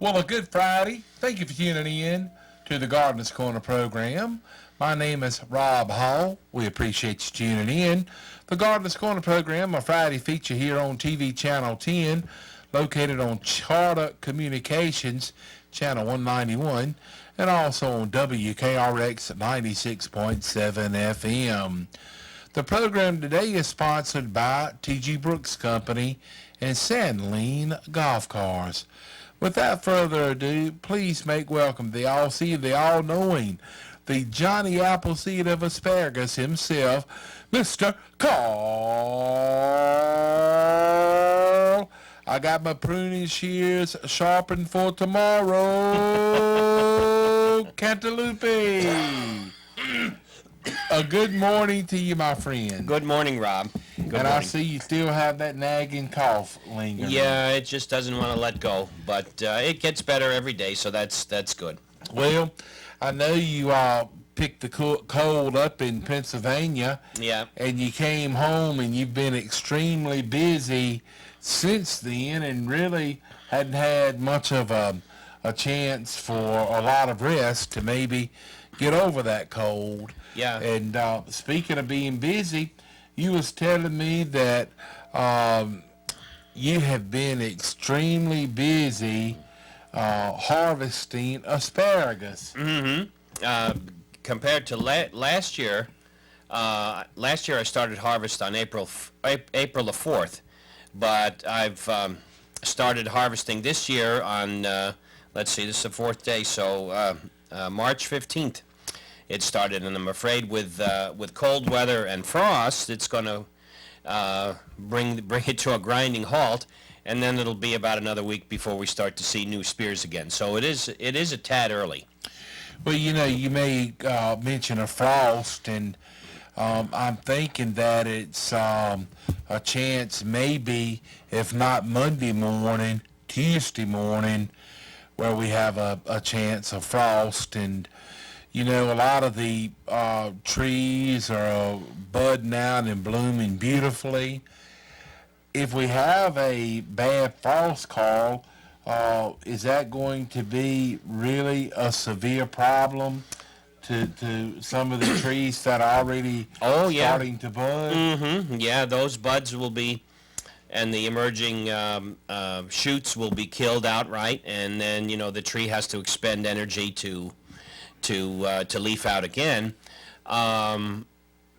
Well, a good Friday. Thank you for tuning in to the Gardener's Corner program. My name is Rob Hall. We appreciate you tuning in. The Gardener's Corner program, a Friday feature here on TV Channel 10, located on Charter Communications, Channel 191, and also on WKRX 96.7 FM. The program today is sponsored by T.G. Brooks Company and Sandline Golf Cars. Without further ado, please make welcome the all-seeing, the all-knowing, the Johnny Appleseed of asparagus himself, Mr. Carl. I got my pruning shears sharpened for tomorrow. Cantaloupe. A good morning to you, my friend. Good morning, Rob. Good morning. I see you still have that nagging cough lingering. Yeah, it just doesn't want to let go, but it gets better every day, so that's good. Well, I know you picked the cold up in Pennsylvania. Yeah. And you came home, and you've been extremely busy since then, and really hadn't had much of a chance for a lot of rest to maybe get over that cold. Yeah. And speaking of being busy, you was telling me that you have been extremely busy harvesting asparagus. Mm-hmm. Compared to last year I started harvest on April the 4th, but I've started harvesting this year on, this is the fourth day, so March 15th. It started, and I'm afraid with cold weather and frost, it's going to bring it to a grinding halt, and then it'll be about another week before we start to see new spears again. So it is a tad early. Well, you may mention a frost, and I'm thinking that it's a chance maybe, if not Monday morning, Tuesday morning, where we have a chance of frost. And a lot of the trees are budding out and blooming beautifully. If we have a bad frost, Carl, is that going to be really a severe problem to some of the trees that are already starting to bud? Mm-hmm. Yeah, those buds will be, and the emerging shoots will be killed outright, and then the tree has to expend energy to leaf out again.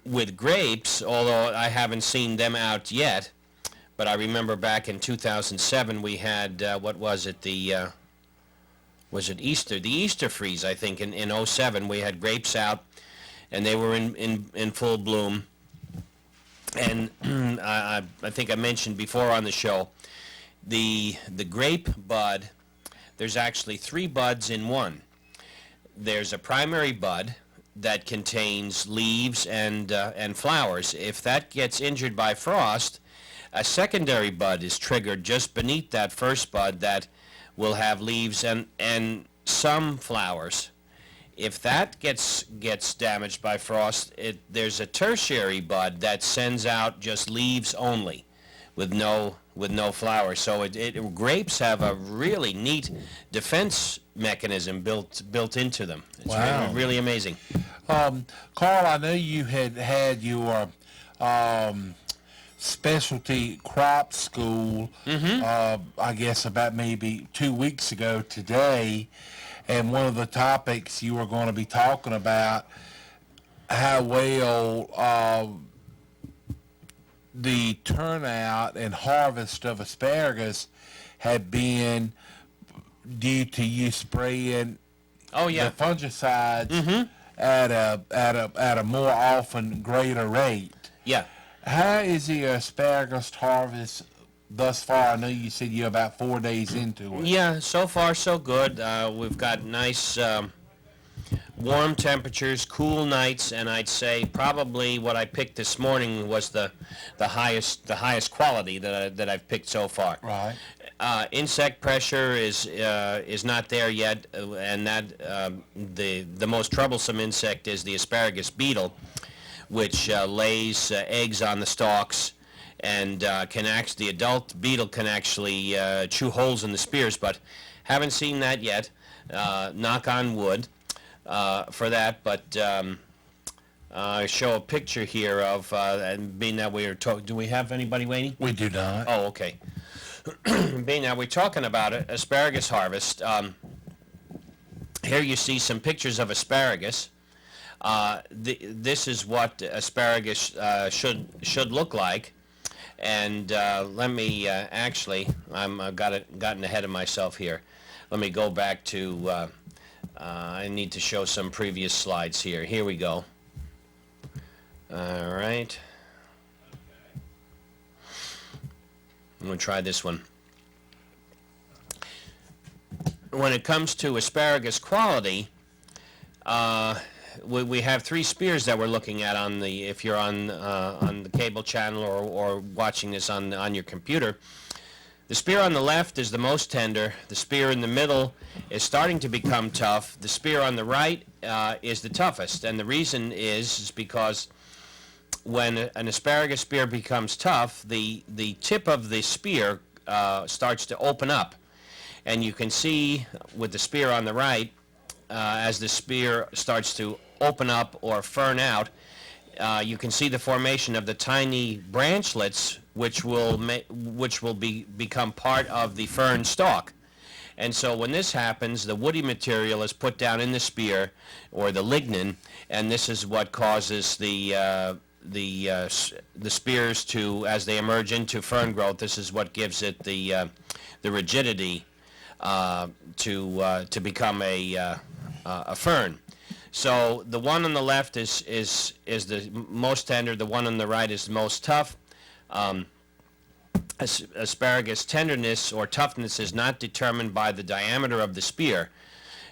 With grapes, although I haven't seen them out yet, but I remember back in 2007 we had was it Easter? The Easter freeze, I think, in 07 we had grapes out, and they were in full bloom. And I think I mentioned before on the show, the grape bud. There's actually 3 buds in one. There's a primary bud that contains leaves and flowers. If that gets injured by frost, a secondary bud is triggered just beneath that first bud that will have leaves and some flowers. If that gets damaged by frost, there's a tertiary bud that sends out just leaves only, with no flowers. So grapes have a really neat defense mechanism built into them. It's Wow. really amazing. Carl, I know you had your specialty crop school, I guess about maybe 2 weeks ago today, and one of the topics you were going to be talking about how well the turnout and harvest of asparagus had been due to you spraying the fungicides at a more often greater rate. Yeah. How is the asparagus harvest thus far? I know you said you're about 4 days into it. Yeah, so far so good. We've got nice warm temperatures, cool nights, and I'd say probably what I picked this morning was the highest quality that I've picked so far. Right. Insect pressure is not there yet, and that the most troublesome insect is the asparagus beetle, which lays eggs on the stalks, and the adult beetle can actually chew holes in the spears, but Haven't seen that yet. Knock on wood for that, but I show a picture here of, and being that we are talking, do we have anybody waiting? We do not. Oh, okay. Being that we're talking about asparagus harvest, here you see some pictures of asparagus. This is what asparagus should look like. And let me actually, I've gotten ahead of myself here. Let me go back to, I need to show some previous slides here. Here we go. All right. I'm going to try this one. When it comes to asparagus quality, we have three spears that we're looking at on the, if you're on the cable channel or watching this on your computer. The spear on the left is the most tender. The spear in the middle is starting to become tough. The spear on the right is the toughest, and the reason is because when an asparagus spear becomes tough, the tip of the spear starts to open up, and you can see with the spear on the right, as the spear starts to open up or fern out, you can see the formation of the tiny branchlets, which will become part of the fern stalk. And so when this happens, the woody material is put down in the spear, or the lignin, and this is what causes the spears to, as they emerge into fern growth, this is what gives it the rigidity to become a fern. So the one on the left is the most tender. The one on the right is the most tough. Asparagus tenderness or toughness is not determined by the diameter of the spear,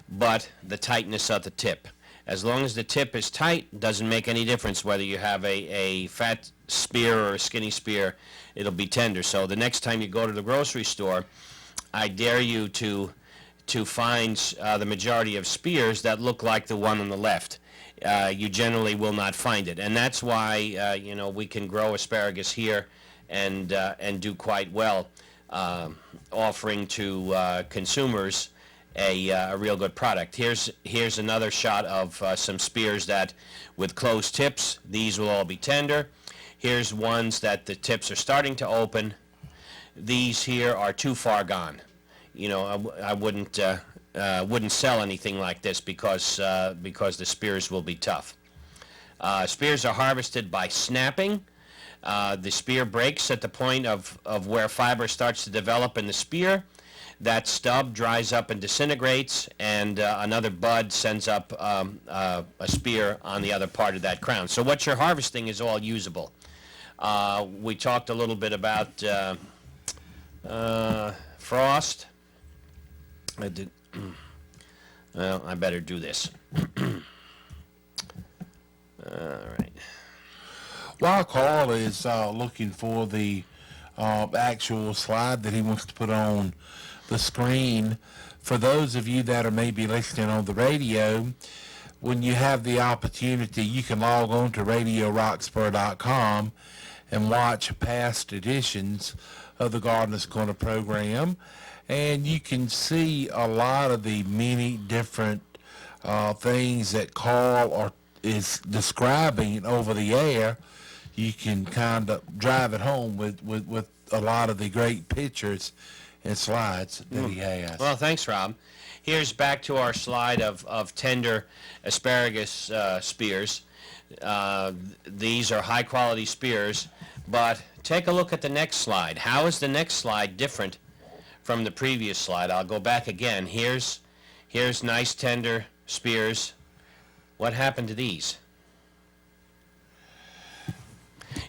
but the tightness of the tip. As long as the tip is tight, it doesn't make any difference whether you have a fat spear or a skinny spear, it'll be tender. So the next time you go to the grocery store, I dare you to find the majority of spears that look like the one on the left. You generally will not find it, and that's why we can grow asparagus here and do quite well, offering to consumers a real good product. Here's another shot of some spears that, with closed tips, these will all be tender. Here's ones that the tips are starting to open. These here are too far gone. I wouldn't sell anything like this because the spears will be tough. Spears are harvested by snapping. The spear breaks at the point of where fiber starts to develop in the spear. That stub dries up and disintegrates, and another bud sends up a spear on the other part of that crown. So what you're harvesting is all usable. We talked a little bit about frost. Well, I better do this. All right. While Carl is looking for the actual slide that he wants to put on the screen, for those of you that are maybe listening on the radio, when you have the opportunity, you can log on to RadioRoxboro.com and watch past editions of the Gardener's Corner program, and you can see a lot of the many different things that Carl is describing over the air. You can kind of drive it home with a lot of the great pictures and slides that he has. Well, thanks, Rob. Here's back to our slide of tender asparagus spears. These are high-quality spears, but take a look at the next slide. How is the next slide different from the previous slide? I'll go back again. Here's nice tender spears. What happened to these?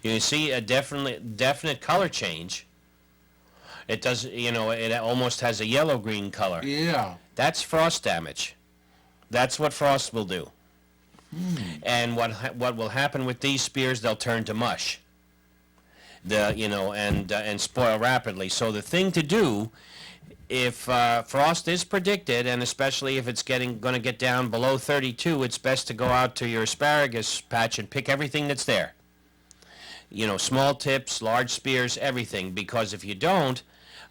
You can see a definite color change. It does, it almost has a yellow-green color. Yeah. That's frost damage. That's what frost will do. And what will happen with these spears? They'll turn to mush. And spoil rapidly. So the thing to do, if frost is predicted, and especially if it's going to get down below 32, it's best to go out to your asparagus patch and pick everything that's there. Small tips, large spears, everything. Because if you don't,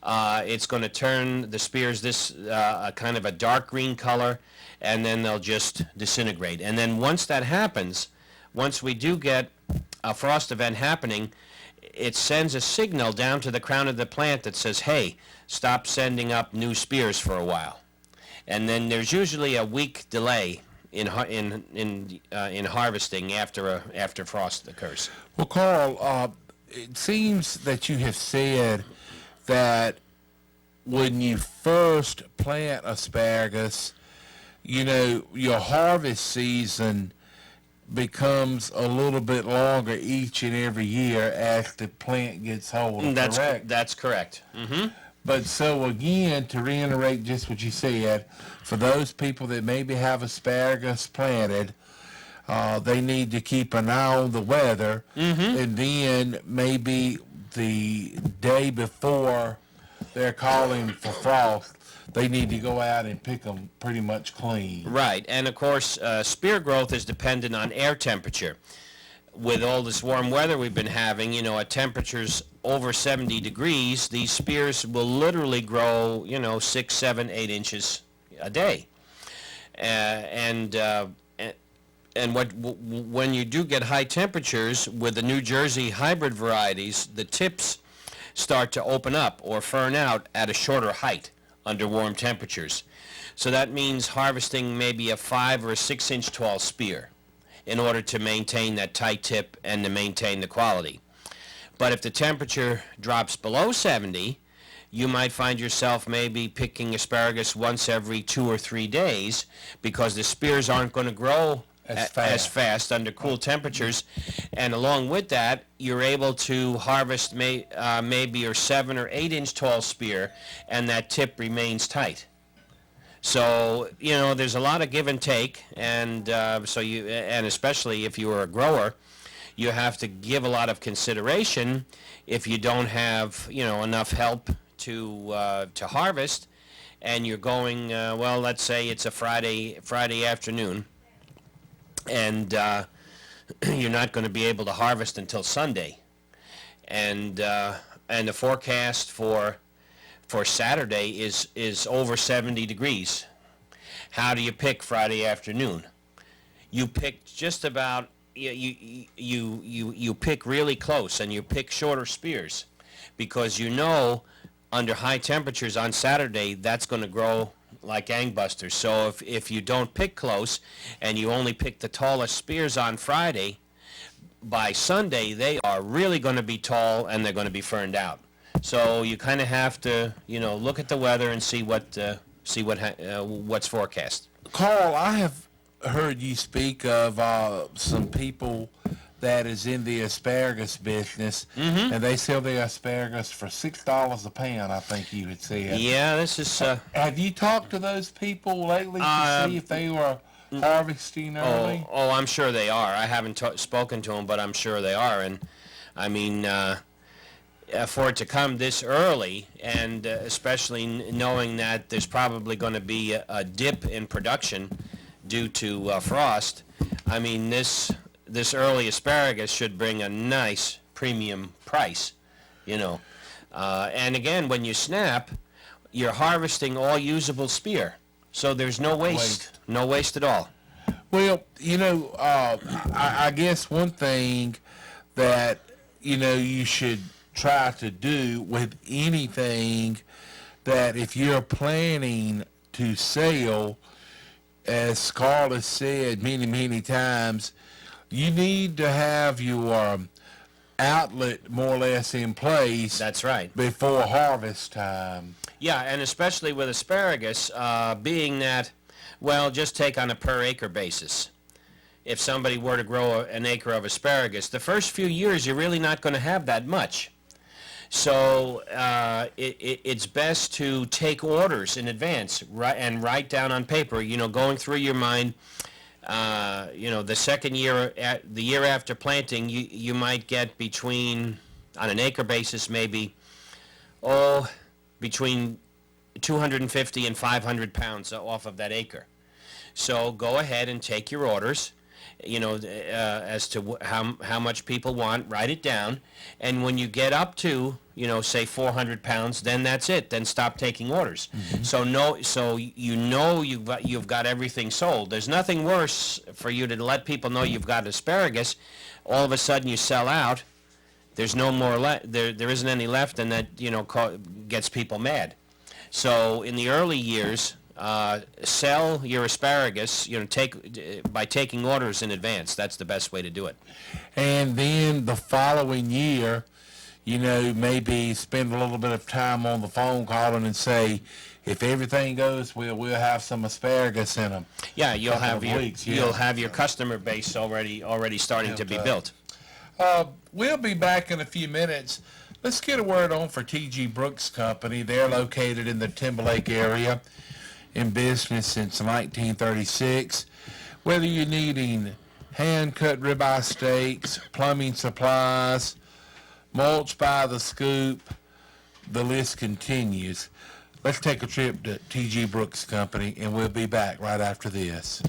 It's going to turn the spears this a kind of a dark green color, and then they'll just disintegrate. And then once that happens, once we do get a frost event happening, it sends a signal down to the crown of the plant that says, hey, stop sending up new spears for a while. And then there's usually a week delay in harvesting after frost occurs. Well, Carl, it seems that you have said that when you first plant asparagus, your harvest season becomes a little bit longer each and every year as the plant gets older. Correct? That's correct. Mm-hmm. But so again, to reiterate just what you said, for those people that maybe have asparagus planted, they need to keep an eye on the weather, and then maybe the day before they're calling for frost, they need to go out and pick them pretty much clean. Right, and of course, spear growth is dependent on air temperature. With all this warm weather we've been having, at temperatures over 70 degrees, these spears will literally grow, 6, 7, 8 inches a day. And when you do get high temperatures with the New Jersey hybrid varieties, the tips start to open up or fern out at a shorter height under warm temperatures. So that means harvesting maybe a 5 or a 6 inch tall spear in order to maintain that tight tip and to maintain the quality. But if the temperature drops below 70, you might find yourself maybe picking asparagus once every 2 or 3 days because the spears aren't going to grow as fast under cool temperatures. And along with that, you're able to harvest maybe your 7 or 8 inch tall spear, and that tip remains tight. So, there's a lot of give and take, and and especially if you are a grower, you have to give a lot of consideration if you don't have, enough help to harvest, and you're going, let's say it's a Friday afternoon, and you're not going to be able to harvest until Sunday, and the forecast for Saturday is over 70 degrees. How do you pick Friday afternoon? You pick just about, you pick really close, and you pick shorter spears, because under high temperatures on Saturday that's going to grow like gangbusters. So if you don't pick close and you only pick the tallest spears on Friday, by Sunday they are really going to be tall and they're going to be ferned out. So you kind of have to, look at the weather and see what's forecast. Carl, I have heard you speak of some people that is in the asparagus business, and they sell their asparagus for $6 a pound, I think you had said. Yeah, this is... have you talked to those people lately to see if they were harvesting early? Oh, I'm sure they are. I haven't spoken to them, but I'm sure they are. And, I mean... for it to come this early, and especially knowing that there's probably going to be a dip in production due to frost, I mean, this early asparagus should bring a nice premium price, And again, when you snap, you're harvesting all usable spear, so there's no waste. No waste at all. Well, I guess one thing that, you should try to do with anything, that if you're planning to sell, as Carl has said many, many times, you need to have your outlet more or less in place. That's right. Before harvest time. Yeah, and especially with asparagus, being that, just take on a per acre basis. If somebody were to grow an acre of asparagus, the first few years you're really not going to have that much. So it's best to take orders in advance, and write down on paper, going through your mind, the second year, the year after planting, you might get between, on an acre basis, maybe, between 250 and 500 pounds off of that acre. So go ahead and take your orders, as to how much people want. Write it down, and when you get up to, say 400 pounds, then that's it. Then stop taking orders. So you've got everything sold. There's nothing worse for you to let people know you've got asparagus. All of a sudden you sell out. There's no more left. There isn't any left, and that gets people mad. So in the early years, sell your asparagus. By taking orders in advance. That's the best way to do it. And then the following year, maybe spend a little bit of time on the phone calling and say, if everything goes well, we'll have some asparagus in them. Yeah, you'll have your Yeah. customer base already starting to be built. We'll be back in a few minutes. Let's get a word on for T.G. Brooks Company. They're located in the Timberlake area, in business since 1936. Whether you're needing hand-cut ribeye steaks, plumbing supplies, mulch by the scoop, the list continues. Let's take a trip to T.G. Brooks Company, and we'll be back right after this.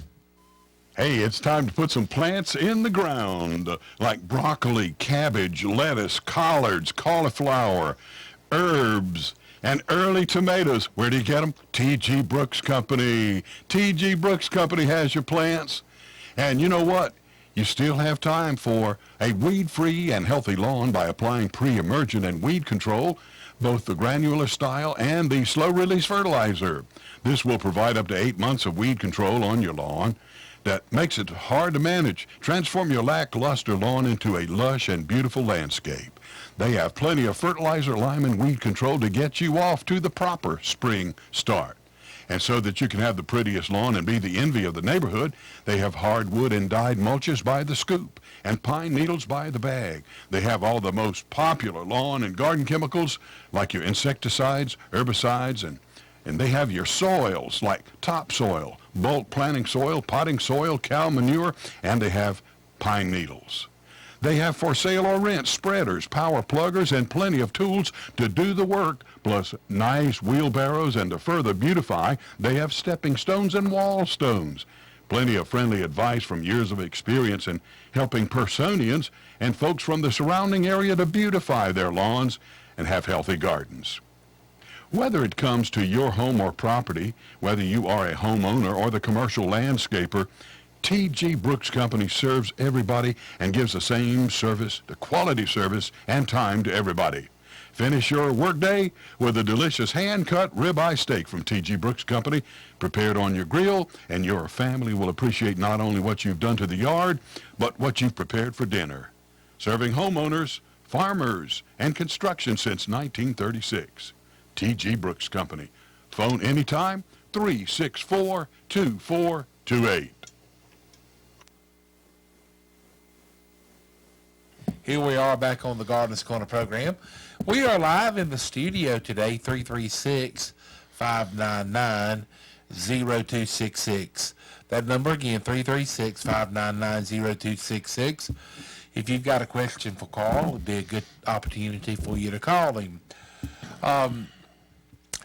Hey, it's time to put some plants in the ground, like broccoli, cabbage, lettuce, collards, cauliflower, herbs, and early tomatoes. Where do you get them? T.G. Brooks Company. T.G. Brooks Company has your plants. And you know what? You still have time for a weed-free and healthy lawn by applying pre-emergent and weed control, both the granular style and the slow-release fertilizer. This will provide up to 8 months of weed control on your lawn. That makes it hard to manage. Transform your lackluster lawn into a lush and beautiful landscape. They have plenty of fertilizer, lime, and weed control to get you off to the proper spring start. And so that you can have the prettiest lawn and be the envy of the neighborhood, they have hardwood and dyed mulches by the scoop and pine needles by the bag. They have all the most popular lawn and garden chemicals like your insecticides, herbicides, and they have your soils like topsoil, bulk planting soil, potting soil, cow manure, and they have pine needles. They have for sale or rent spreaders, power pluggers, and plenty of tools to do the work, plus nice wheelbarrows, and to further beautify, they have stepping stones and wall stones. Plenty of friendly advice from years of experience in helping Personians and folks from the surrounding area to beautify their lawns and have healthy gardens. Whether it comes to your home or property, whether you are a homeowner or the commercial landscaper, T.G. Brooks Company serves everybody and gives the same service, the quality service, and time to everybody. Finish your workday with a delicious hand-cut ribeye steak from T.G. Brooks Company, prepared on your grill, and your family will appreciate not only what you've done to the yard, but what you've prepared for dinner. Serving homeowners, farmers, and construction since 1936. T.G. Brooks Company. Phone anytime, 364-2428. Here we are back on the Gardeners Corner program. We are live in the studio today, 336-599-0266. That number again, 336-599-0266. If you've got a question for Carl, it would be a good opportunity for you to call him.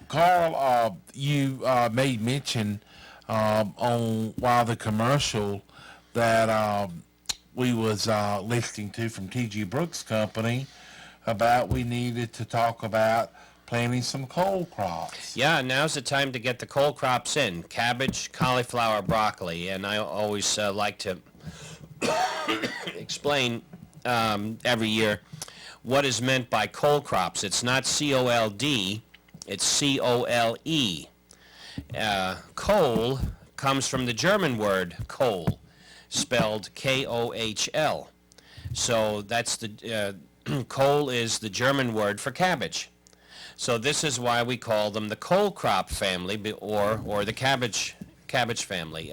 Carl, you made mention on while the commercial that we was listening to from T.G. Brooks Company about we needed to talk about planting some cole crops. Yeah, now's the time to get the cole crops in. Cabbage, cauliflower, broccoli. And I always like to explain every year what is meant by cole crops. It's not C-O-L-D, it's C-O-L-E. Cole comes from the German word kohl, spelled K-O-H-L. So that's the cole is the German word for cabbage. So this is why we call them the cole crop family or the cabbage family.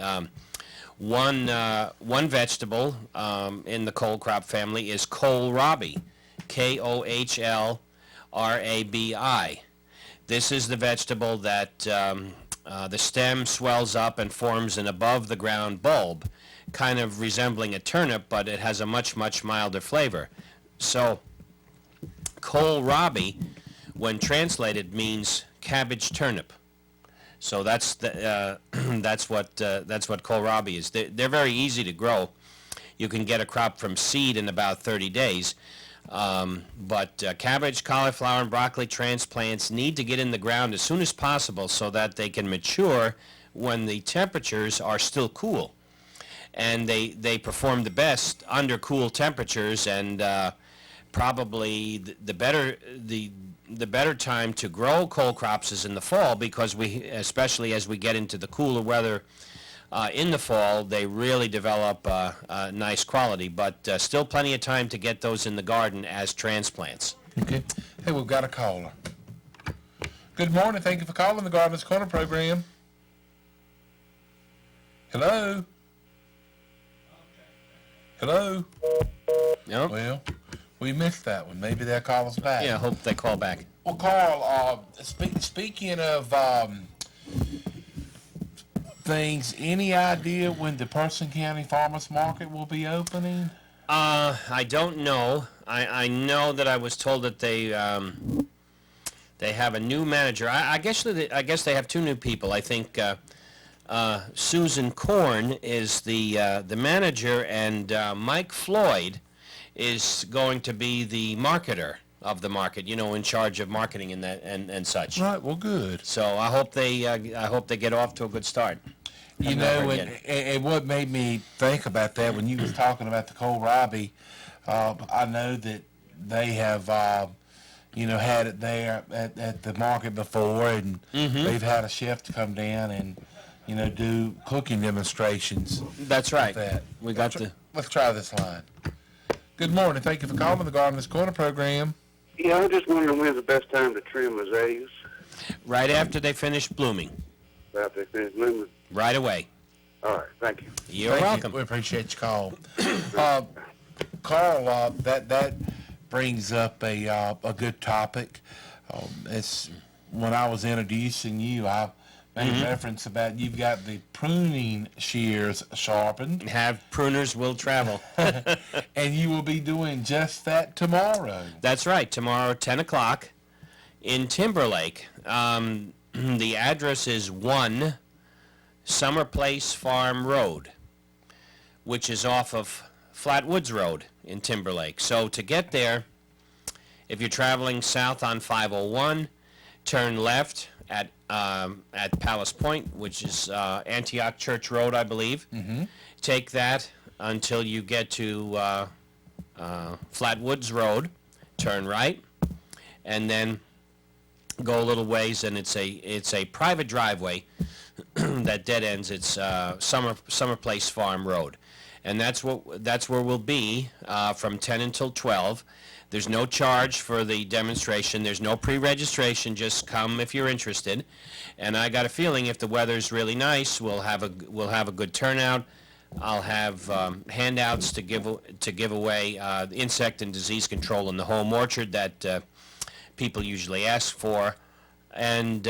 One vegetable in the cole crop family is kohlrabi, K-O-H-L-R-A-B-I. This is the vegetable that the stem swells up and forms an above-the-ground bulb, kind of resembling a turnip, but it has a much, much milder flavor. So kohlrabi, when translated, means cabbage turnip. So that's what kohlrabi is. They're very easy to grow. you can get a crop from seed in about 30 days. But cabbage, cauliflower, and broccoli transplants need to get in the ground as soon as possible so that they can mature when the temperatures are still cool. And they perform the best under cool temperatures, and probably the better time to grow cole crops is in the fall, because especially as we get into the cooler weather in the fall, they really develop nice quality, but still plenty of time to get those in the garden as transplants. Okay. Hey, we've got a caller. Good morning. Thank you for calling the Gardener's Corner program. Hello? Hello? Yep. Well, we missed that one. Maybe they'll call us back. Yeah, I hope they call back. Well, Carl, speaking of things, any idea when the Person County Farmers Market will be opening? I don't know. I know that I was told that they have a new manager. I guess they have two new people. I think Susan Korn is the manager, and Mike Floyd is going to be the marketer of the market. In charge of marketing and that and such. Right. Well, good. So I hope they get off to a good start. And what made me think about that when you was talking about the kohlrabi, I know that they have, had it there at the market before, and they've had a chef to come down and, do cooking demonstrations. That's right. With that. We got the. Let's try this line. Good morning. Thank you for calling the Gardener's Corner program. Yeah, I was just wondering when's the best time to trim azaleas Right after they finish blooming. after they finish blooming. Right away. All right, thank you. You're Thank welcome. You. We appreciate your call. Carl, that brings up a good topic. It's when I was introducing you, I made reference about you've got the pruning shears sharpened, Have pruners will travel. and you will be doing just that tomorrow. That's right. Tomorrow, 10 o'clock in Timberlake. The address is 1 Summer Place Farm Road, which is off of Flatwoods Road in Timberlake. So to get there, if you're traveling south on 501, turn left at Palace Point, which is Antioch Church Road, I believe. Take that until you get to Flatwoods Road, turn right, and then go a little ways, and it's a private driveway that dead ends. It's Summer Place Farm Road, and that's where we'll be from 10 until 12. There's no charge for the demonstration. There's no pre-registration. Just come if you're interested. And I got a feeling if the weather's really nice, we'll have a good turnout. I'll have handouts to give away, insect and disease control in the home orchard that people usually ask for. And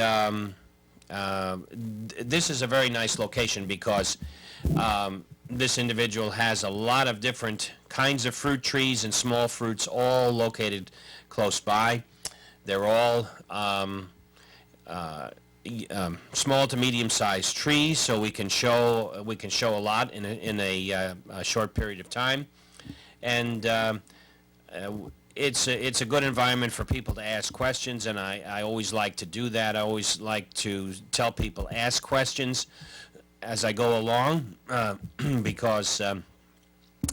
this is a very nice location because this individual has a lot of different kinds of fruit trees and small fruits all located close by. They're all small to medium-sized trees, so we can show a lot in a short period of time, and it's a good environment for people to ask questions, and I always like to do that. I always like to tell people ask questions as I go along, because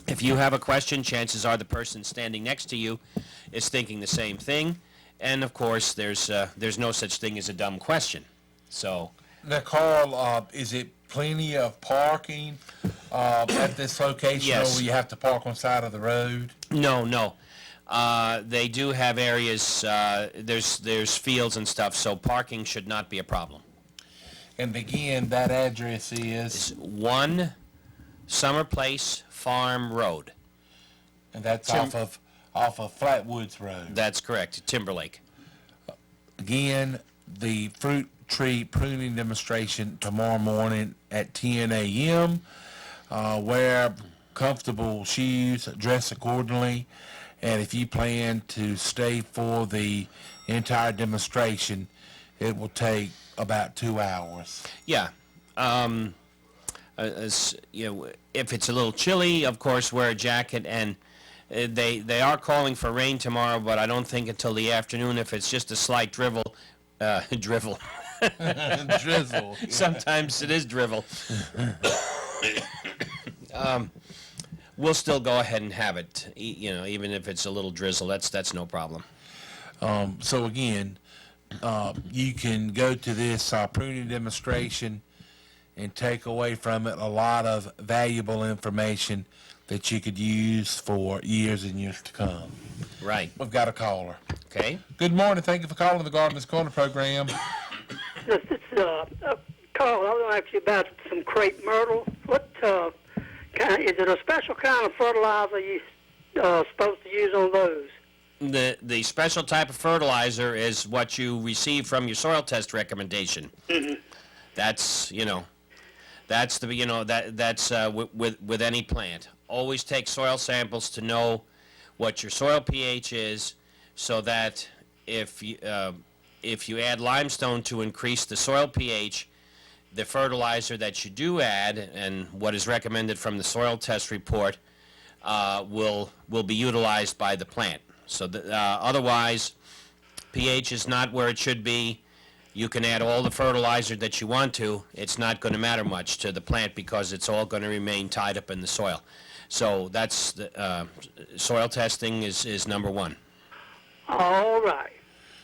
if you have a question, chances are the person standing next to you is thinking the same thing, and of course there's no such thing as a dumb question. So now, Carl, is it plenty of parking at this location, Yes. or will you have to park on the side of the road? no. They do have areas, there's fields and stuff, so parking should not be a problem. And again, that address is, It's 1 Summer Place Farm Road. and that's off of Flatwoods Road. That's correct, Timberlake. Again, the fruit tree pruning demonstration tomorrow morning at 10 a.m. Wear comfortable shoes, dress accordingly, and if you plan to stay for the entire demonstration, it will take about 2 hours. Yeah. if it's a little chilly, of course, wear a jacket. And they are calling for rain tomorrow, but I don't think until the afternoon. If it's just a slight drizzle. Drizzle. Sometimes it is drivel. We'll still go ahead and have it, even if it's a little drizzle. That's no problem. So again, you can go to this pruning demonstration and take away from it a lot of valuable information that you could use for years and years to come. Right. We've got a caller. Okay. Good morning. Thank you for calling the Gardener's Corner program. This is Carl. I was going to ask you about some crepe myrtle. What kind? Is it a special kind of fertilizer you supposed to use on those? The special type of fertilizer is what you receive from your soil test recommendation. Mm-hmm. That's with any plant. Always take soil samples to know what your soil pH is, so that if you add limestone to increase the soil pH, the fertilizer that you do add and what is recommended from the soil test report will be utilized by the plant. So otherwise, pH is not where it should be. You can add all the fertilizer that you want to. It's not going to matter much to the plant because it's all going to remain tied up in the soil. So that's soil testing is number one. All right.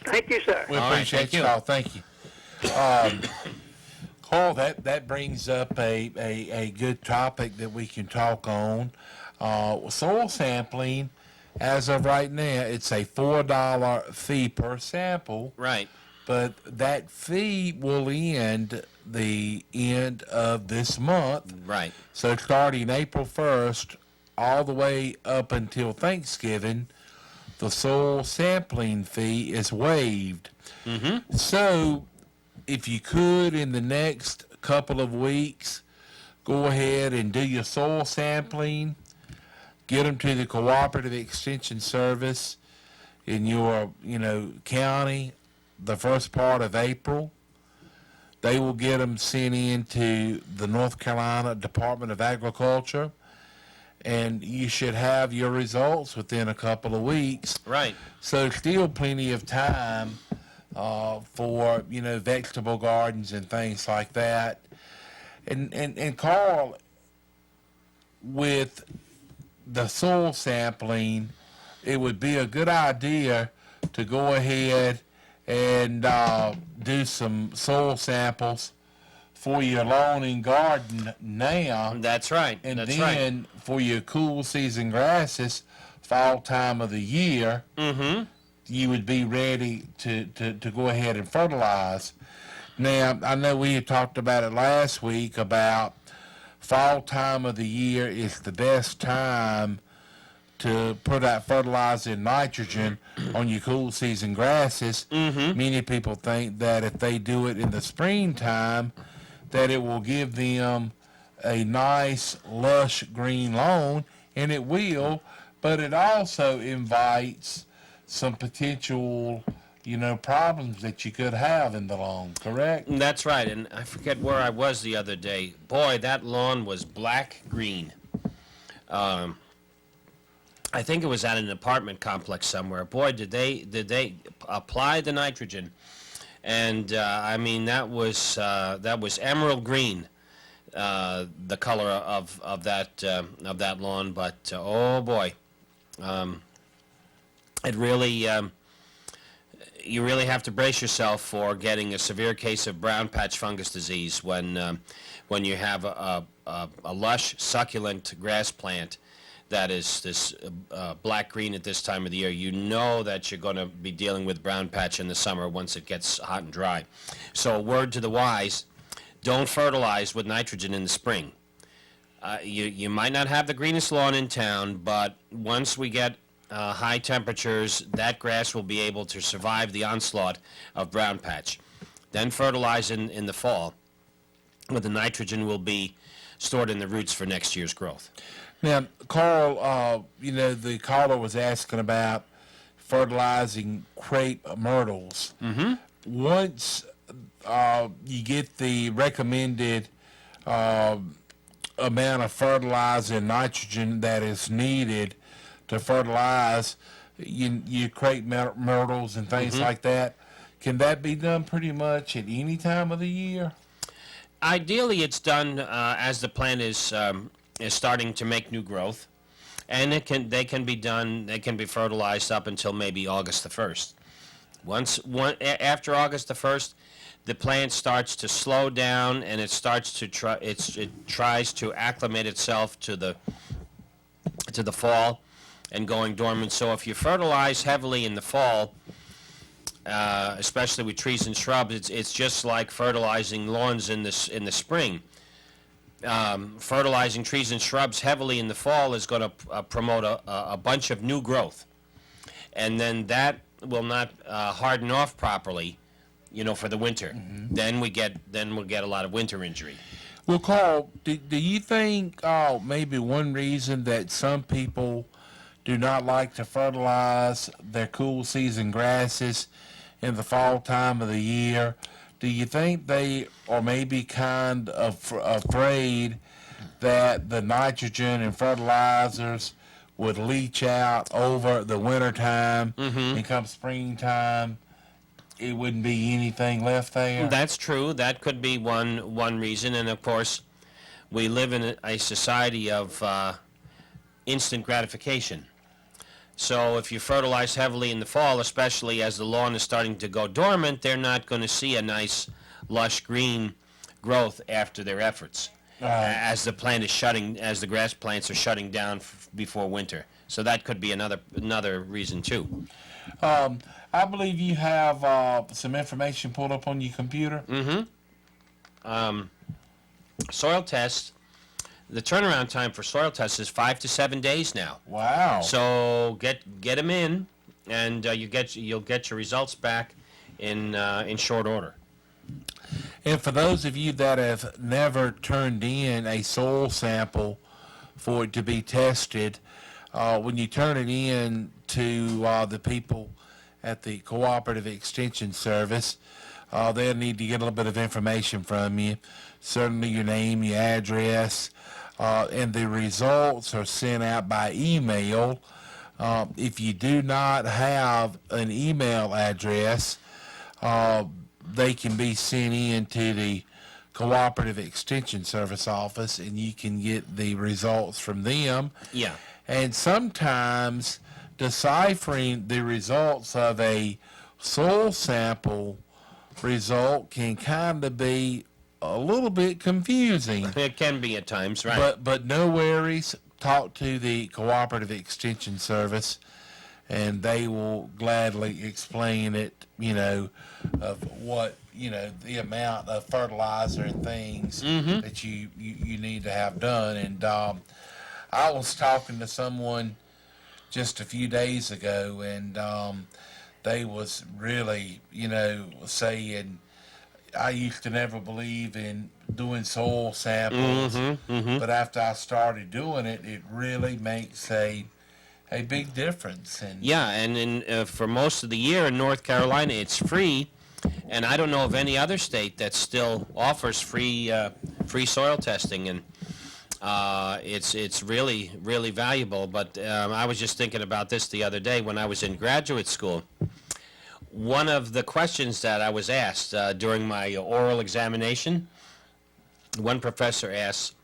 Thank you, sir. We All right, appreciate thank you, you. Carl. Thank you. Carl, that brings up a good topic that we can talk on. Soil sampling, as of right now, it's a $4 fee per sample. Right. But that fee will end the end of this month. Right. So starting April 1st, all the way up until Thanksgiving, the soil sampling fee is waived. Mm-hmm. So if you could, in the next couple of weeks, go ahead and do your soil sampling, get them to the Cooperative Extension Service in your, county the first part of April. They will get them sent into the North Carolina Department of Agriculture, and you should have your results within a couple of weeks. Right. So still plenty of time for, vegetable gardens and things like that. And Carl, with the soil sampling, it would be a good idea to go ahead and do some soil samples for your lawn and garden now. That's right. And That's then for your cool season grasses, fall time of the year, Mm-hmm. you would be ready to go ahead and fertilize. Now, I know we had talked about it last week about fall time of the year is the best time to put out fertilizer and nitrogen on your cool season grasses. Mm-hmm. Many people think that if they do it in the springtime, that it will give them a nice, lush green lawn, and it will, but it also invites some potential, problems that you could have in the lawn, correct? That's right. And I forget where I was the other day. Boy, that lawn was black-green. I think it was at an apartment complex somewhere. Boy, did they apply the nitrogen, and that was emerald green, the color of that lawn. But oh boy, it really you really have to brace yourself for getting a severe case of brown patch fungus disease when you have a lush succulent grass plant that is this black-green at this time of the year. You know that you're going to be dealing with brown patch in the summer once it gets hot and dry. So a word to the wise, don't fertilize with nitrogen in the spring. You might not have the greenest lawn in town, but once we get high temperatures, that grass will be able to survive the onslaught of brown patch. Then fertilize in the fall, where the nitrogen will be stored in the roots for next year's growth. Now, Carl, the caller was asking about fertilizing crepe myrtles. Mm-hmm. Once you get the recommended amount of fertilizer and nitrogen that is needed to fertilize you create myrtles and things like that. Can that be done pretty much at any time of the year? Ideally, it's done as the plant is starting to make new growth, and they can be fertilized up until maybe August the 1st. After August the 1st, the plant starts to slow down, and it starts to it tries to acclimate itself to the fall and going dormant. So if you fertilize heavily in the fall, especially with trees and shrubs, it's just like fertilizing lawns in the spring. Fertilizing trees and shrubs heavily in the fall is going to promote a bunch of new growth, and then that will not harden off properly, for the winter. Then we'll get a lot of winter injury. Well, Carl, do you think maybe one reason that some people do not like to fertilize their cool season grasses in the fall time of the year, do you think they are maybe kind of afraid that the nitrogen and fertilizers would leach out over the winter time and come springtime, it wouldn't be anything left there? That's true. That could be one reason. And of course, we live in a society of instant gratification. So if you fertilize heavily in the fall, especially as the lawn is starting to go dormant, they're not going to see a nice, lush green growth after their efforts, as the grass plants are shutting down before winter. So that could be another reason too. I believe you have some information pulled up on your computer. Soil tests. The turnaround time for soil tests is 5 to 7 days now. Wow. So get them in, and you'll get your results back in short order. And for those of you that have never turned in a soil sample for it to be tested, when you turn it in to the people at the Cooperative Extension Service, they'll need to get a little bit of information from you. Certainly your name, your address, and the results are sent out by email. If you do not have an email address, they can be sent in to the Cooperative Extension Service office, and you can get the results from them. Yeah. And sometimes deciphering the results of a soil sample result can kind of be a little bit confusing. It can be at times, right? But no worries. Talk to the Cooperative Extension Service, and they will gladly explain it, of what, the amount of fertilizer and things that you need to have done. And I was talking to someone just a few days ago, and they was really, saying, I used to never believe in doing soil samples, but after I started doing it, it really makes a big difference. And yeah, and for most of the year in North Carolina, it's free, and I don't know of any other state that still offers free soil testing, and it's really, really valuable. But I was just thinking about this the other day when I was in graduate school. One of the questions that I was asked during my oral examination, one professor asked,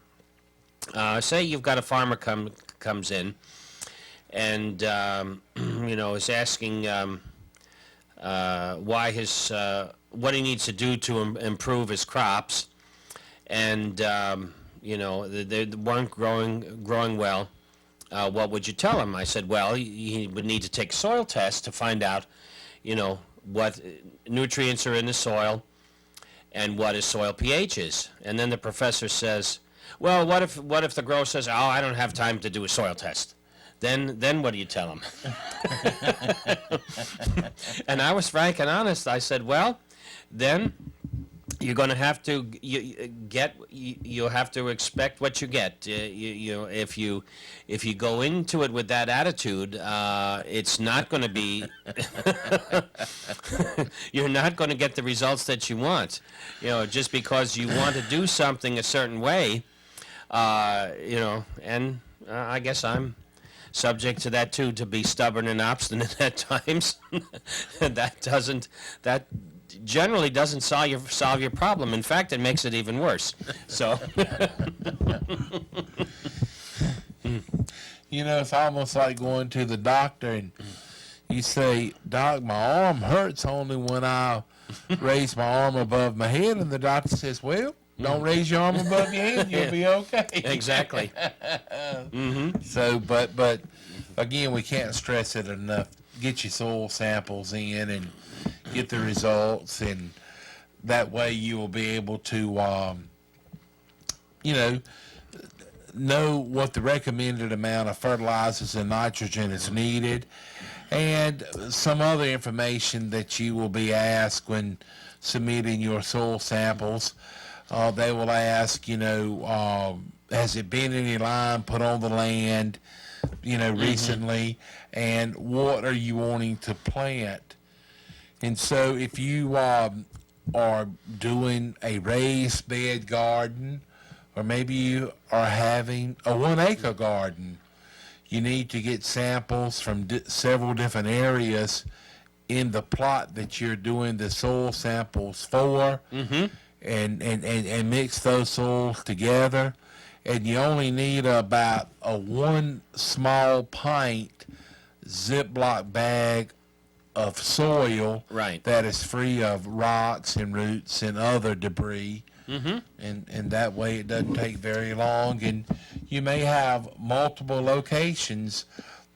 say you've got a farmer comes in and, is asking why what he needs to do to improve his crops, and, they weren't growing well. What would you tell him? I said, well, he would need to take soil tests to find out what nutrients are in the soil and what his soil pH is. And then the professor says, well, what if the grower says, oh, I don't have time to do a soil test? Then what do you tell him? And I was frank and honest. I said, well, then you're going to have to you have to expect what you get. If you go into it with that attitude, it's not going to be. You're not going to get the results that you want. Just because you want to do something a certain way, And I guess I'm subject to that too, to be stubborn and obstinate at times. That generally doesn't solve your problem. In fact, it makes it even worse. So, It's almost like going to the doctor and you say, "Doc, my arm hurts only when I raise my arm above my head," and the doctor says, "Well, don't raise your arm above your head, you'll be okay." exactly. So, but again, we can't stress it enough. Get your soil samples in and get the results, and that way you will be able to, know what the recommended amount of fertilizers and nitrogen is needed, and some other information that you will be asked when submitting your soil samples. They will ask, has it been any lime put on the land, recently, and what are you wanting to plant? And so if you are doing a raised bed garden, or maybe you are having a 1-acre garden, you need to get samples from several different areas in the plot that you're doing the soil samples for, and mix those soils together. And you only need about a 1 small pint Ziploc bag of soil Right. that is free of rocks and roots and other debris. And that way it doesn't take very long. And you may have multiple locations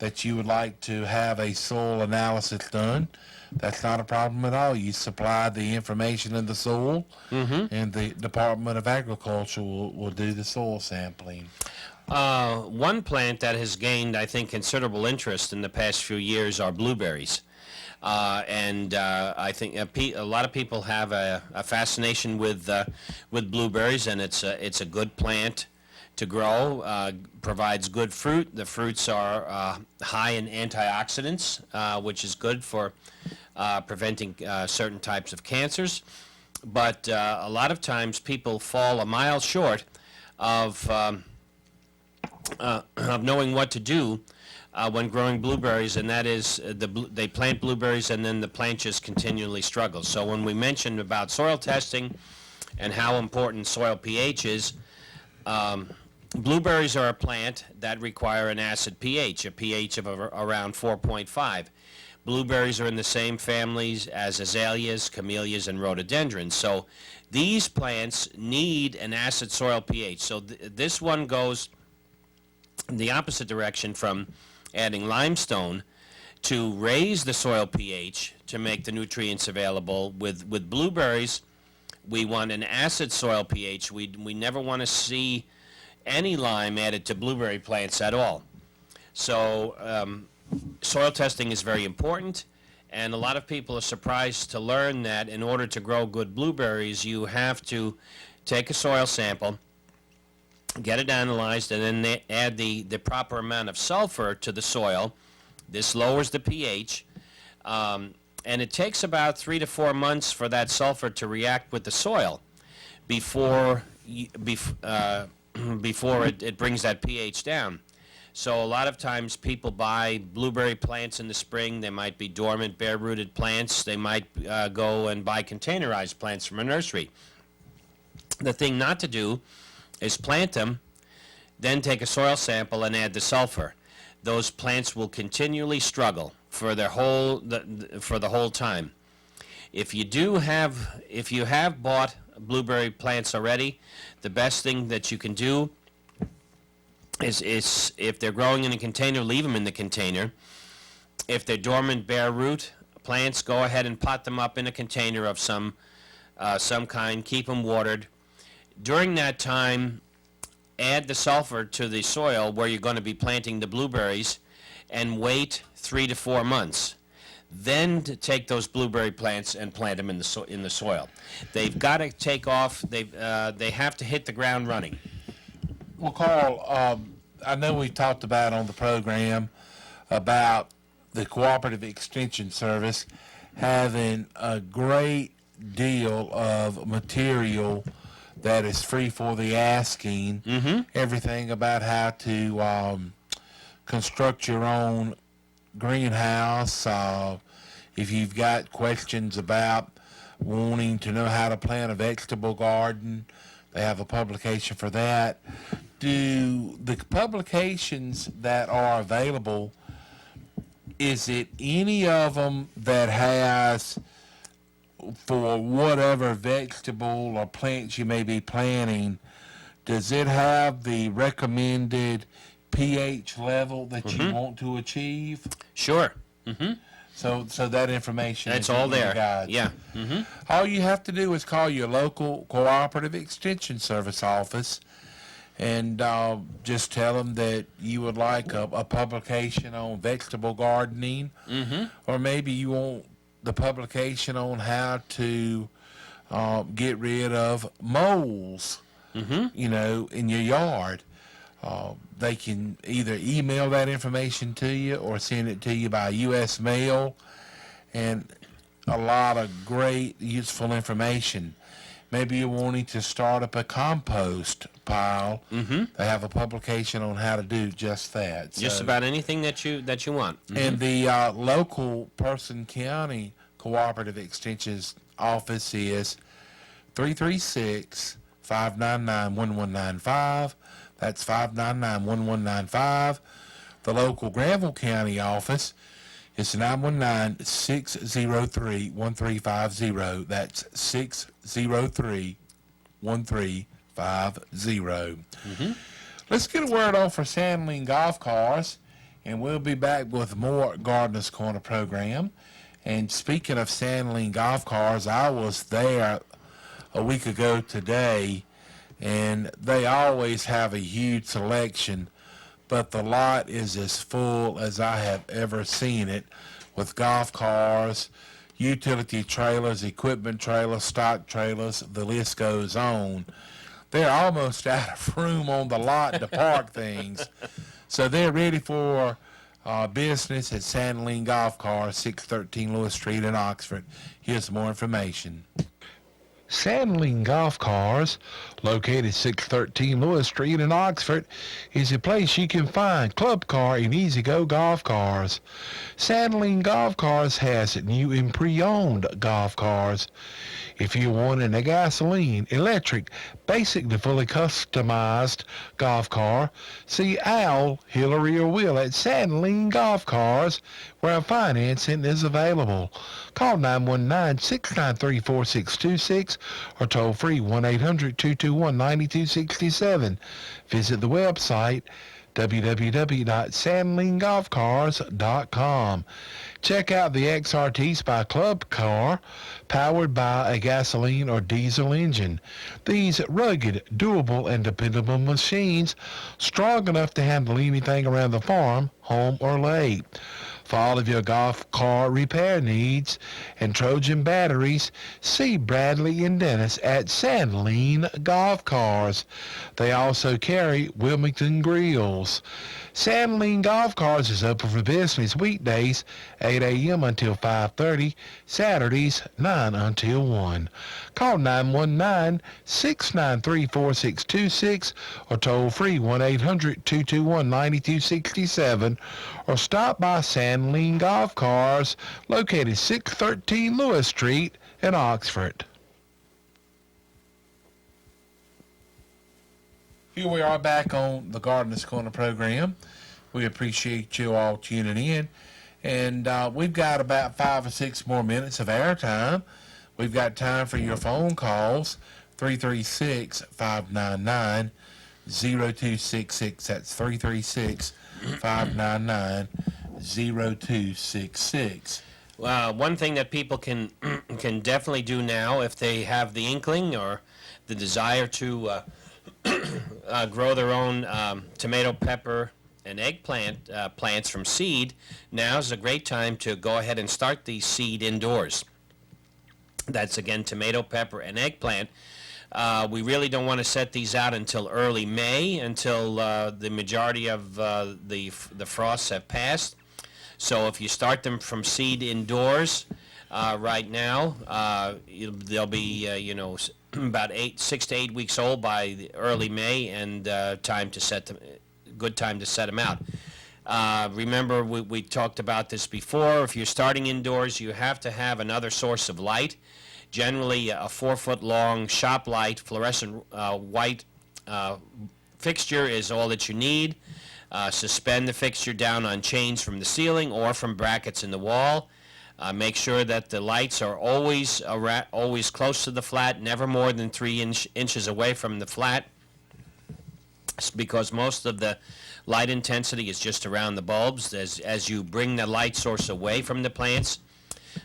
that you would like to have a soil analysis done. That's not a problem at all. You supply the information in the soil, and the Department of Agriculture will do the soil sampling. One plant that has gained, I think, considerable interest in the past few years are blueberries. I think a lot of people have a fascination with blueberries, and it's a good plant to grow. Provides good fruit. The fruits are high in antioxidants, which is good for preventing certain types of cancers. But a lot of times people fall a mile short of knowing what to do when growing blueberries, and that is they plant blueberries and then the plant just continually struggles. So when we mentioned about soil testing and how important soil pH is, blueberries are a plant that require an acid pH, a pH of around 4.5. Blueberries are in the same families as azaleas, camellias, and rhododendrons. So these plants need an acid soil pH. So this one goes in the opposite direction from adding limestone to raise the soil pH to make the nutrients available. With blueberries, we want an acid soil pH. We never want to see any lime added to blueberry plants at all. So soil testing is very important, and a lot of people are surprised to learn that in order to grow good blueberries, you have to take a soil sample, get it analyzed, and then they add the proper amount of sulfur to the soil. This lowers the pH, and it takes about 3 to 4 months for that sulfur to react with the soil before it brings that pH down. So a lot of times people buy blueberry plants in the spring. They might be dormant, bare-rooted plants. They might go and buy containerized plants from a nursery. The thing not to do is plant them, then take a soil sample and add the sulfur. Those plants will continually struggle for the whole time. If you have bought blueberry plants already, the best thing that you can do is if they're growing in a container, leave them in the container. If they're dormant, bare root plants, go ahead and pot them up in a container of some kind. Keep them watered. During that time, add the sulfur to the soil where you're going to be planting the blueberries, and wait 3 to 4 months. Then to take those blueberry plants and plant them in the soil. They've got to take off. They have to hit the ground running. Well, Carl, I know we talked about on the program about the Cooperative Extension Service having a great deal of material that is free for the asking. Mm-hmm. Everything about how to construct your own greenhouse. If you've got questions about wanting to know how to plant a vegetable garden, they have a publication for that. Do the publications that are available, is it any of them that has, for whatever vegetable or plants you may be planting, does it have the recommended pH level that you want to achieve? Sure. Mm-hmm. So that information That's is all in your there. guide. Yeah. Mm-hmm. All you have to do is call your local cooperative extension service office and just tell them that you would like a publication on vegetable gardening, or maybe you want the publication on how to get rid of moles, you know, in your yard. They can either email that information to you or send it to you by U.S. mail, and a lot of great, useful information. Maybe you're wanting to start up a compost pile. They have a publication on how to do just that. Just So- about anything that you want. and the local Person County Cooperative Extension's office is 336-599-1195. That's 599-1195. The local Granville County office is 919-603-1350. That's 603-1350. Let's get a word on for Sandling Golf Cars, and we'll be back with more Gardener's Corner program. And speaking of Sandling Golf Cars, I was there a week ago today, and they always have a huge selection, but the lot is as full as I have ever seen it, with golf cars, utility trailers, equipment trailers, stock trailers, the list goes on. They're almost out of room on the lot to park things. So they're ready for business at Sandling Golf Cars, 613 Lewis Street in Oxford. Here's more information. Sandling Golf Cars, located 613 Lewis Street in Oxford, is a place you can find club car and easy-go golf cars. Sandling Golf Cars has new and pre-owned golf cars. If you're wanting a gasoline, electric, basic to fully customized golf car, see Al, Hillary, or Will at Sandling Golf Cars, where financing is available. Call 919-693-4626 or toll free 1-800-221-9267. Visit the website www.sandlinggolfcars.com. Check out the XRT Spy Club car, powered by a gasoline or diesel engine. These rugged, durable, and dependable machines, strong enough to handle anything around the farm, home, or lake. For all of your golf car repair needs and Trojan batteries, see Bradley and Dennis at Sandling Golf Cars. They also carry Wilmington grills. Sandling Golf Cars is open for business weekdays 8 a.m. until 5:30, Saturdays 9 until 1. Call 919-693-4626 or toll free 1-800-221-9267 or stop by Sandling Golf Cars, located 613 Lewis Street in Oxford. Here we are back on the Gardener's Corner program. We appreciate you all tuning in. And we've got about 5 or 6 more minutes of airtime. We've got time for your phone calls, 336-599-0266. That's 336-599-0266. One thing that people can definitely do now, if they have the inkling or the desire to grow their own tomato, pepper, and eggplant plants from seed, now's a great time to go ahead and start these seed indoors. That's, again, tomato, pepper, and eggplant. We really don't want to set these out until early May, until the majority of the frosts have passed. So if you start them from seed indoors, right now. They'll be, about 6 to 8 weeks old by the early May, and good time to set them out. Remember, we talked about this before. If you're starting indoors, you have to have another source of light. Generally, a 4-foot long shop light, fluorescent white fixture is all that you need. Suspend the fixture down on chains from the ceiling or from brackets in the wall. Make sure that the lights are always close to the flat, never more than 3 inches away from the flat, because most of the light intensity is just around the bulbs. As you bring the light source away from the plants,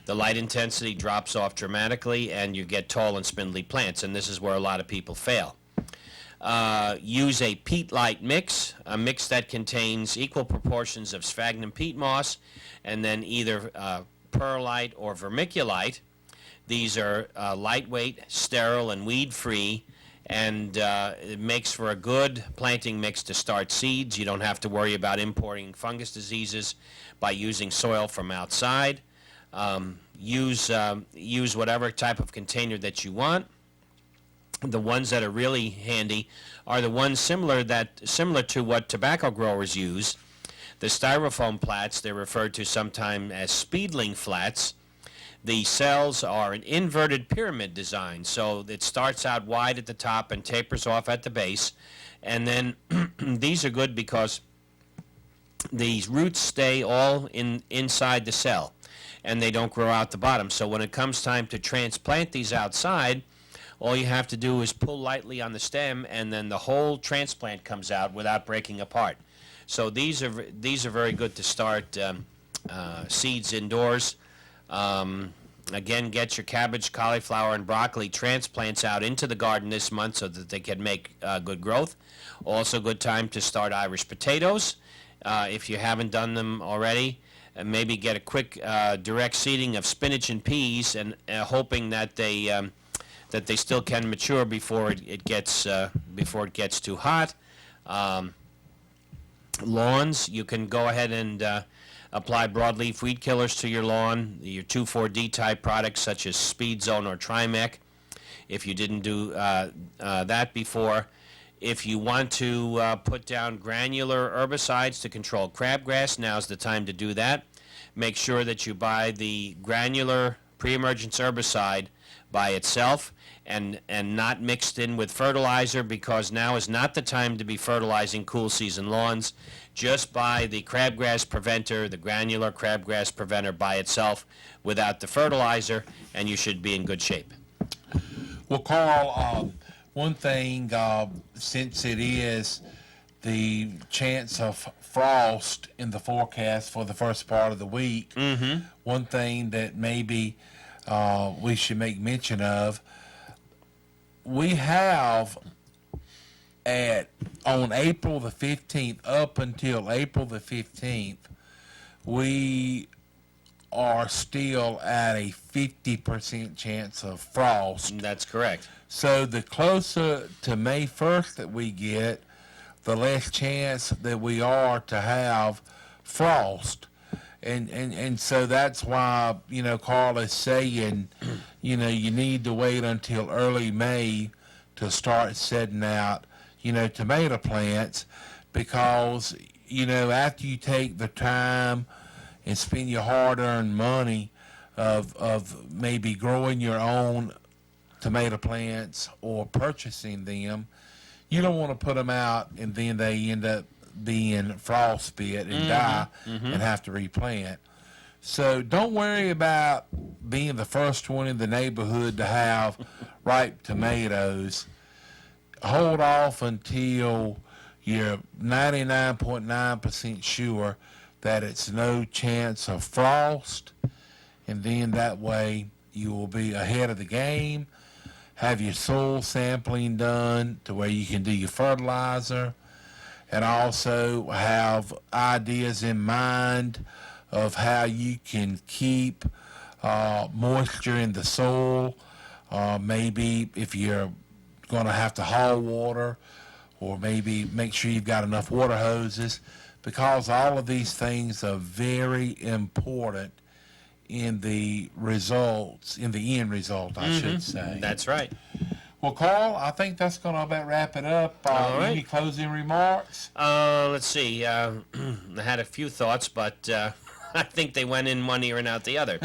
the light intensity drops off dramatically, and you get tall and spindly plants, and this is where a lot of people fail. Use a peat light mix, a mix that contains equal proportions of sphagnum peat moss, and then either perlite or vermiculite. These are lightweight, sterile, and weed-free, and it makes for a good planting mix to start seeds. You don't have to worry about importing fungus diseases by using soil from outside. Use whatever type of container that you want. The ones that are really handy are the ones similar to what tobacco growers use. The styrofoam plats, they're referred to sometimes as speedling flats. The cells are an inverted pyramid design, so it starts out wide at the top and tapers off at the base. And then these are good because these roots stay all inside the cell, and they don't grow out the bottom. So when it comes time to transplant these outside, all you have to do is pull lightly on the stem, and then the whole transplant comes out without breaking apart. So these are very good to start seeds indoors. Again, get your cabbage, cauliflower, and broccoli transplants out into the garden this month so that they can make good growth. Also, good time to start Irish potatoes if you haven't done them already. And maybe get a quick direct seeding of spinach and peas, and hoping that they still can mature before it gets too hot. Lawns, you can go ahead and apply broadleaf weed killers to your lawn, your 2,4-D type products such as Speed Zone or Trimec, if you didn't do that before. If you want to put down granular herbicides to control crabgrass, now's the time to do that. Make sure that you buy the granular pre-emergence herbicide by itself and not mixed in with fertilizer, because now is not the time to be fertilizing cool season lawns. Just buy the crabgrass preventer, the granular crabgrass preventer by itself without the fertilizer, and you should be in good shape. Well, Carl, one thing, since it is the chance of frost in the forecast for the first part of the week, one thing that maybe we should make mention of, we have on April the 15th, up until April the 15th, we are still at a 50% chance of frost. That's correct. So the closer to May 1st that we get, the less chance that we are to have frost. And so that's why, Carl is saying, you need to wait until early May to start setting out, tomato plants, because, after you take the time and spend your hard-earned money of maybe growing your own tomato plants or purchasing them, you don't want to put them out and then they end up being frostbit and die and have to replant. So don't worry about being the first one in the neighborhood to have ripe tomatoes. Hold off until you're 99.9% sure that it's no chance of frost, and then that way you will be ahead of the game. Have your soil sampling done to where you can do your fertilizer, and also have ideas in mind of how you can keep moisture in the soil. Maybe if you're going to have to haul water, or maybe make sure you've got enough water hoses, because all of these things are very important in the results, in the end result, I should say. That's right. Well, Carl, I think that's going to about wrap it up. All right. Any closing remarks? Let's see. I had a few thoughts, but I think they went in one ear and out the other.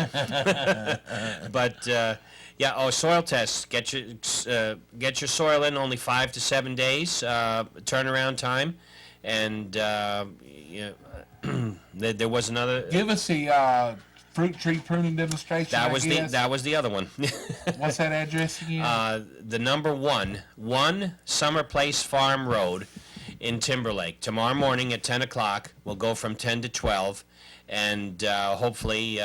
But yeah. Soil tests. Get your soil in only 5 to 7 days turnaround time, and there was another. Give us the fruit tree pruning demonstration. That was the other one. What's that address again? The number 1 Summer Place Farm Road in Timberlake. Tomorrow morning at 10 o'clock. We'll go from 10 to 12, and hopefully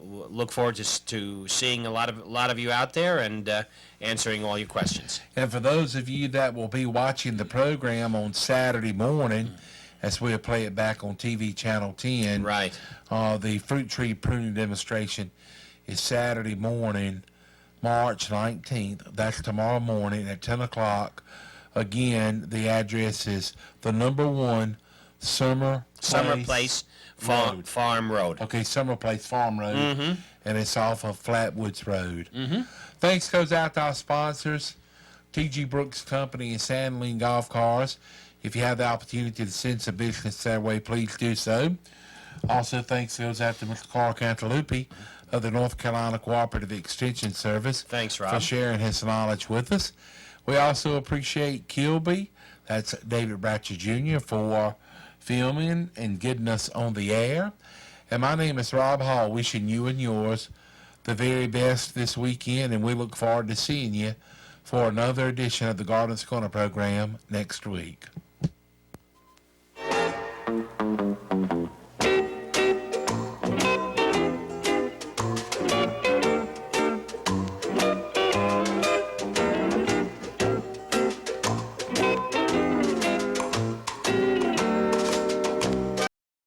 look forward to seeing a lot of you out there and answering all your questions. And for those of you that will be watching the program on Saturday morning, as we'll play it back on TV Channel 10, Right. The fruit tree pruning demonstration is Saturday morning, March 19th. That's tomorrow morning at 10 o'clock. Again, the address is the number 1 Summer Place Farm Road. Okay, Summer Place Farm Road, and it's off of Flatwoods Road. Thanks goes out to our sponsors, T.G. Brooks Company and Sandling Golf Cars. If you have the opportunity to send some business their way, please do so. Also, thanks goes out to Mr. Carl Cantalupi of the North Carolina Cooperative Extension Service. Thanks, Rob. For sharing his knowledge with us. We also appreciate Kilby, that's David Bratcher Jr., for filming and getting us on the air. And my name is Rob Hall, wishing you and yours the very best this weekend, and we look forward to seeing you for another edition of the Gardeners Corner program next week.